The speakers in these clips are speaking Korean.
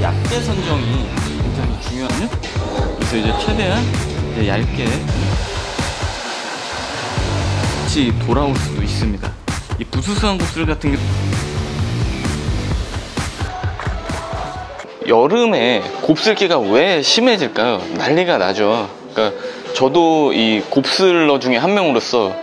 약재 선정이 굉장히 중요하거든요. 그래서 이제 최대한 이제 얇게 같이 돌아올 수도 있습니다. 이 부스스한 곱슬 같은 경우 여름에 곱슬기가 왜 심해질까요? 난리가 나죠. 그러니까 저도 이 곱슬러 중에 한 명으로서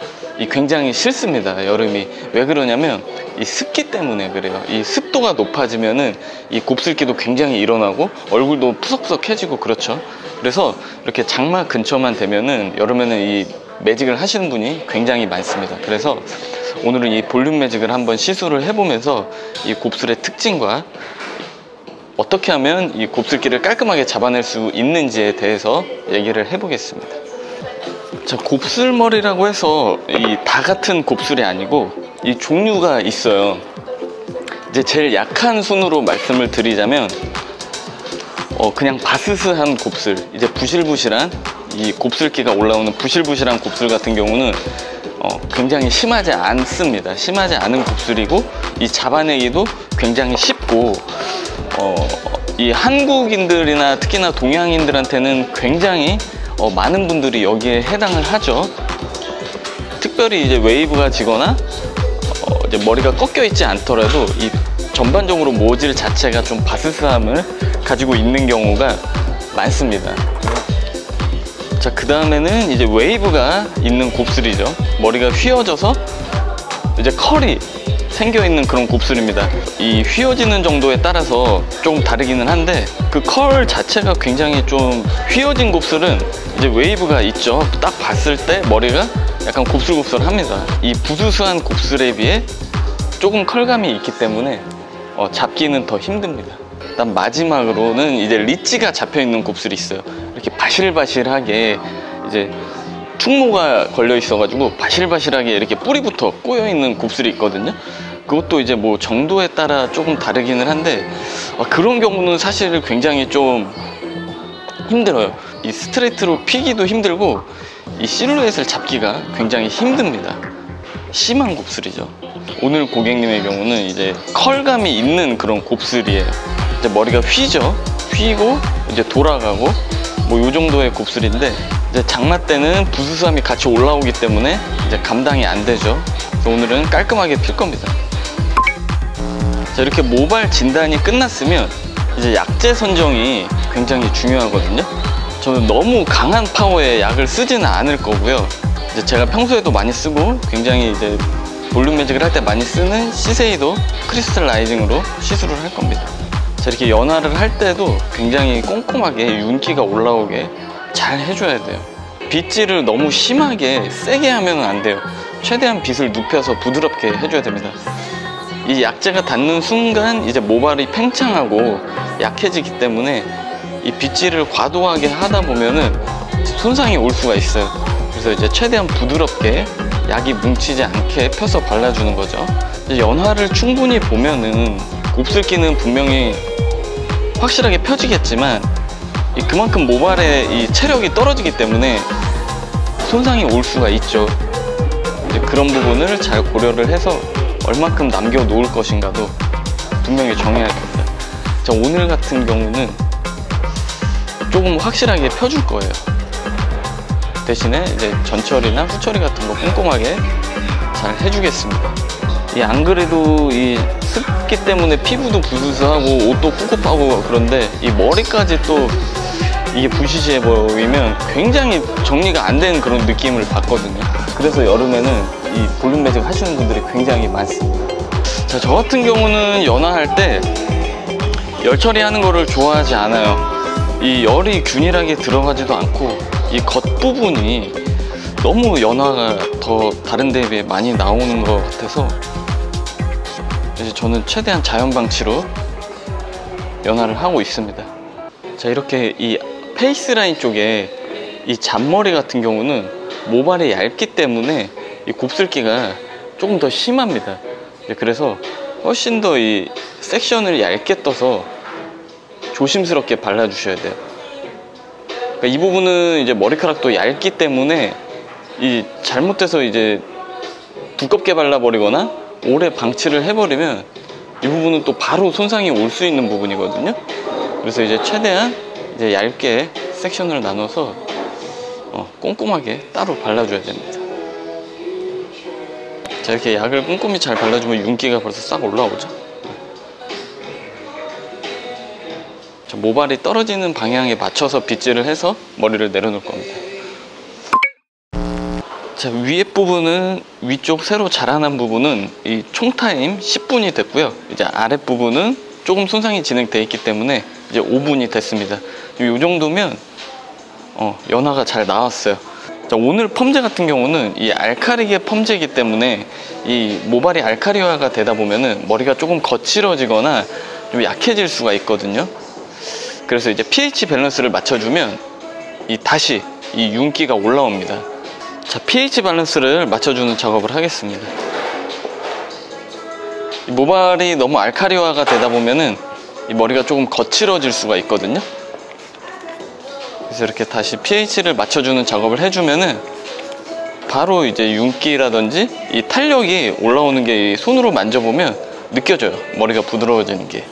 굉장히 싫습니다. 여름이. 왜 그러냐면 이 습기 때문에 그래요. 이 습도가 높아지면은 이 곱슬기도 굉장히 일어나고 얼굴도 푸석푸석해지고 그렇죠. 그래서 이렇게 장마 근처만 되면은 여름에는 이 매직을 하시는 분이 굉장히 많습니다. 그래서 오늘은 이 볼륨 매직을 한번 시술을 해보면서 이 곱슬의 특징과 어떻게 하면 이 곱슬기를 깔끔하게 잡아낼 수 있는지에 대해서 얘기를 해보겠습니다. 자, 곱슬머리라고 해서 다 같은 곱슬이 아니고 이 종류가 있어요. 이제 제일 약한 순으로 말씀을 드리자면 그냥 바스스한 곱슬, 이제 부실부실한 이 곱슬기가 올라오는 부실부실한 곱슬 같은 경우는 굉장히 심하지 않습니다. 심하지 않은 곱슬이고 이 잡아내기도 굉장히 쉽고 이 한국인들이나 특히나 동양인들한테는 굉장히 많은 분들이 여기에 해당을 하죠. 특별히 이제 웨이브가 지거나 이제 머리가 꺾여 있지 않더라도 이 전반적으로 모질 자체가 좀 바스스함을 가지고 있는 경우가 많습니다. 자, 그 다음에는 이제 웨이브가 있는 곱슬이죠. 머리가 휘어져서 이제 컬이 생겨 있는 그런 곱슬입니다. 이 휘어지는 정도에 따라서 좀 다르기는 한데 그 컬 자체가 굉장히 좀 휘어진 곱슬은 이제 웨이브가 있죠. 딱 봤을 때 머리가 약간 곱슬곱슬합니다. 이 부스스한 곱슬에 비해 조금 컬감이 있기 때문에 잡기는 더 힘듭니다. 일단 마지막으로는 이제 리치가 잡혀 있는 곱슬이 있어요. 이렇게 바실바실하게 이제 충모가 걸려 있어가지고 바실바실하게 이렇게 뿌리부터 꼬여 있는 곱슬이 있거든요. 그것도 이제 뭐 정도에 따라 조금 다르기는 한데 그런 경우는 사실 굉장히 좀 힘들어요. 이 스트레이트로 피기도 힘들고 이 실루엣을 잡기가 굉장히 힘듭니다. 심한 곱슬이죠. 오늘 고객님의 경우는 이제 컬감이 있는 그런 곱슬이에요. 이제 머리가 휘죠. 휘고 이제 돌아가고 뭐 요 정도의 곱슬인데 이제 장마 때는 부스스함이 같이 올라오기 때문에 이제 감당이 안 되죠. 그래서 오늘은 깔끔하게 필 겁니다. 자, 이렇게 모발 진단이 끝났으면 이제 약재 선정이 굉장히 중요하거든요. 저는 너무 강한 파워의 약을 쓰지는 않을 거고요. 이제 제가 평소에도 많이 쓰고 굉장히 이제 볼륨 매직을 할 때 많이 쓰는 시세이도 크리스탈 라이징으로 시술을 할 겁니다. 자, 이렇게 연화를 할 때도 굉장히 꼼꼼하게 윤기가 올라오게 잘 해줘야 돼요. 빗질을 너무 심하게 세게 하면 안 돼요. 최대한 빗을 눕혀서 부드럽게 해줘야 됩니다. 이 약재가 닿는 순간 이제 모발이 팽창하고 약해지기 때문에 이 빗질을 과도하게 하다 보면은 손상이 올 수가 있어요. 그래서 이제 최대한 부드럽게 약이 뭉치지 않게 펴서 발라주는 거죠. 이제 연화를 충분히 보면은 곱슬기는 분명히 확실하게 펴지겠지만 그만큼 모발의 이 체력이 떨어지기 때문에 손상이 올 수가 있죠. 이제 그런 부분을 잘 고려를 해서 얼만큼 남겨 놓을 것인가도 분명히 정해야 됩니다. 자, 오늘 같은 경우는 조금 확실하게 펴줄 거예요. 대신에 이제 전처리나 후처리 같은 거 꼼꼼하게 잘 해주겠습니다. 안 그래도 이 습기 때문에 피부도 부스스하고 옷도 꿉꿉하고 그런데 이 머리까지 또 이게 부시시해 보이면 굉장히 정리가 안 되는 그런 느낌을 받거든요. 그래서 여름에는 이 볼륨 매직 하시는 분들이 굉장히 많습니다. 자, 저 같은 경우는 연화할 때 열 처리하는 거를 좋아하지 않아요. 이 열이 균일하게 들어가지도 않고 이 겉부분이 너무 연화가 더 다른 데에 비해 많이 나오는 것 같아서 이제 저는 최대한 자연 방치로 연화를 하고 있습니다. 자, 이렇게 이 페이스 라인 쪽에 이 잔머리 같은 경우는 모발이 얇기 때문에 이 곱슬기가 조금 더 심합니다. 그래서 훨씬 더 이 섹션을 얇게 떠서 조심스럽게 발라주셔야 돼요. 그러니까 이 부분은 이제 머리카락도 얇기 때문에 이 잘못돼서 이제 두껍게 발라버리거나 오래 방치를 해버리면 이 부분은 또 바로 손상이 올 수 있는 부분이거든요. 그래서 이제 최대한 이제 얇게 섹션을 나눠서 꼼꼼하게 따로 발라줘야 됩니다. 자, 이렇게 약을 꼼꼼히 잘 발라주면 윤기가 벌써 싹 올라오죠. 자, 모발이 떨어지는 방향에 맞춰서 빗질을 해서 머리를 내려놓을 겁니다. 자, 위에 부분은, 위쪽 새로 자라난 부분은 이 총타임 10분이 됐고요. 이제 아랫부분은 조금 손상이 진행되어 있기 때문에 이제 5분이 됐습니다. 이 정도면 연화가 잘 나왔어요. 자, 오늘 펌제 같은 경우는 이 알카리계 펌제이기 때문에 이 모발이 알카리화가 되다 보면은 머리가 조금 거칠어지거나 좀 약해질 수가 있거든요. 그래서 이제 pH 밸런스를 맞춰주면 다시 이 윤기가 올라옵니다. 자, pH 밸런스를 맞춰주는 작업을 하겠습니다. 이 모발이 너무 알카리화가 되다 보면은 이 머리가 조금 거칠어질 수가 있거든요. 그래서 이렇게 다시 pH를 맞춰주는 작업을 해주면은 바로 이제 윤기라든지 이 탄력이 올라오는 게 손으로 만져보면 느껴져요. 머리가 부드러워지는 게.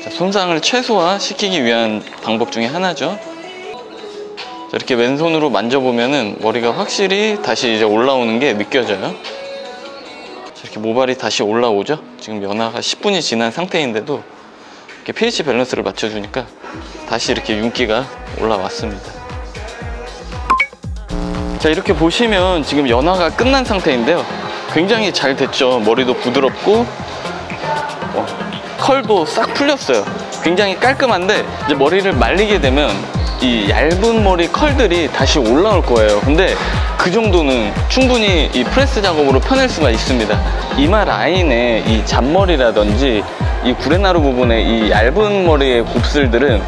자, 손상을 최소화시키기 위한 방법 중에 하나죠. 자, 이렇게 왼손으로 만져보면은 머리가 확실히 다시 이제 올라오는 게 느껴져요. 자, 이렇게 모발이 다시 올라오죠. 지금 연화가 10분이 지난 상태인데도 이렇게 pH 밸런스를 맞춰주니까 다시 이렇게 윤기가 올라왔습니다. 자, 이렇게 보시면 지금 연화가 끝난 상태인데요. 굉장히 잘 됐죠. 머리도 부드럽고 컬도 싹 풀렸어요. 굉장히 깔끔한데 이제 머리를 말리게 되면 이 얇은 머리 컬들이 다시 올라올 거예요. 근데 그 정도는 충분히 이 프레스 작업으로 펴낼 수가 있습니다. 이마 라인에 이 잔머리라든지 이 구레나루 부분에 이 얇은 머리의 곱슬들은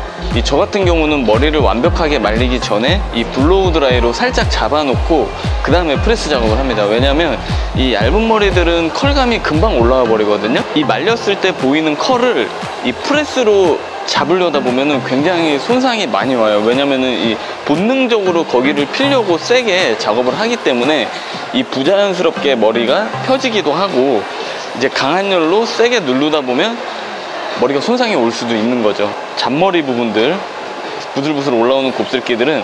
저 같은 경우는 머리를 완벽하게 말리기 전에 이 블로우 드라이로 살짝 잡아놓고 그 다음에 프레스 작업을 합니다. 왜냐면 이 얇은 머리들은 컬감이 금방 올라와 버리거든요. 이 말렸을 때 보이는 컬을 이 프레스로 잡으려다 보면은 굉장히 손상이 많이 와요. 왜냐면은 이 본능적으로 거기를 피려고 세게 작업을 하기 때문에 이 부자연스럽게 머리가 펴지기도 하고 이제 강한 열로 세게 누르다 보면 머리가 손상이 올 수도 있는 거죠. 잔머리 부분들, 부들부들 올라오는 곱슬기들은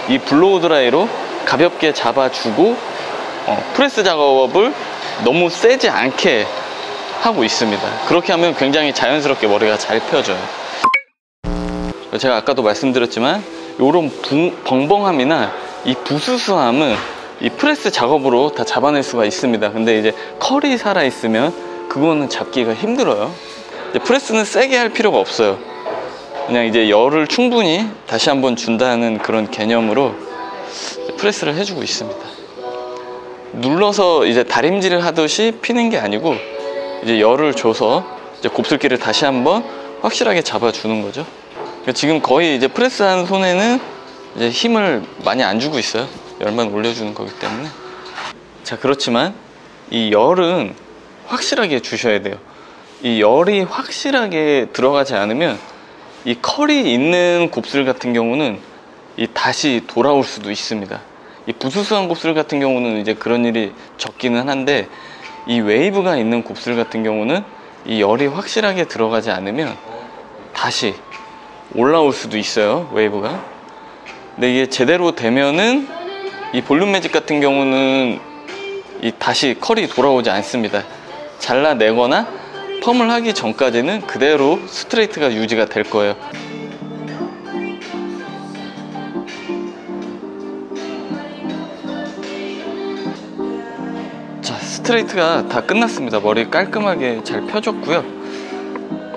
이 블로우 드라이로 가볍게 잡아주고 프레스 작업을 너무 세지 않게 하고 있습니다. 그렇게 하면 굉장히 자연스럽게 머리가 잘 펴져요. 제가 아까도 말씀드렸지만 이런 벙벙함이나 이 부수수함은 이 프레스 작업으로 다 잡아낼 수가 있습니다. 근데 이제 컬이 살아 있으면 그거는 잡기가 힘들어요. 이제 프레스는 세게 할 필요가 없어요. 그냥 이제 열을 충분히 다시 한번 준다는 그런 개념으로 프레스를 해주고 있습니다. 눌러서 이제 다림질을 하듯이 피는 게 아니고 이제 열을 줘서 이제 곱슬기를 다시 한번 확실하게 잡아주는 거죠. 지금 거의 이제 프레스한 손에는 이제 힘을 많이 안 주고 있어요. 열만 올려주는 거기 때문에. 자, 그렇지만 이 열은 확실하게 주셔야 돼요. 이 열이 확실하게 들어가지 않으면 이 컬이 있는 곱슬 같은 경우는 다시 돌아올 수도 있습니다. 이 부수수한 곱슬 같은 경우는 이제 그런 일이 적기는 한데 이 웨이브가 있는 곱슬 같은 경우는 이 열이 확실하게 들어가지 않으면 다시 올라올 수도 있어요. 웨이브가. 근데 이게 제대로 되면은 이 볼륨 매직 같은 경우는 다시 컬이 돌아오지 않습니다. 잘라내거나 펌을 하기 전까지는 그대로 스트레이트가 유지가 될 거예요. 자, 스트레이트가 다 끝났습니다. 머리 깔끔하게 잘 펴졌고요.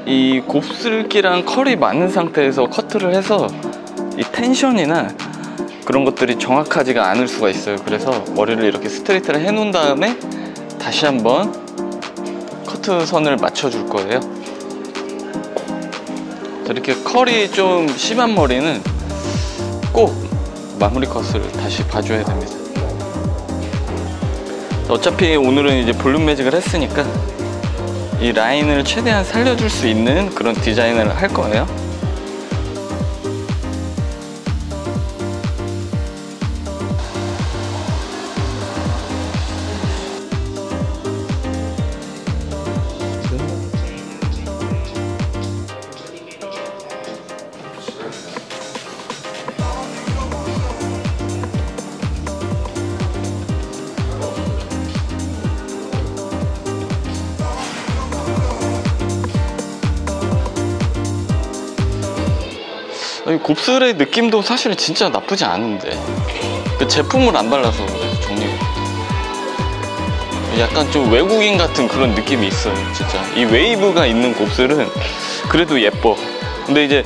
이 곱슬기랑 컬이 많은 상태에서 커트를 해서 이 텐션이나 그런 것들이 정확하지가 않을 수가 있어요. 그래서 머리를 이렇게 스트레이트를 해 놓은 다음에 다시 한번 커트 선을 맞춰 줄 거예요. 이렇게 컬이 좀 심한 머리는 꼭 마무리 컷을 다시 봐줘야 됩니다. 어차피 오늘은 이제 볼륨 매직을 했으니까 이 라인을 최대한 살려줄 수 있는 그런 디자인을 할 거예요. 아니, 곱슬의 느낌도 사실 진짜 나쁘지 않은데 그 제품을 안 발라서 그래. 종류가 약간 좀 외국인 같은 그런 느낌이 있어요. 진짜 이 웨이브가 있는 곱슬은 그래도 예뻐. 근데 이제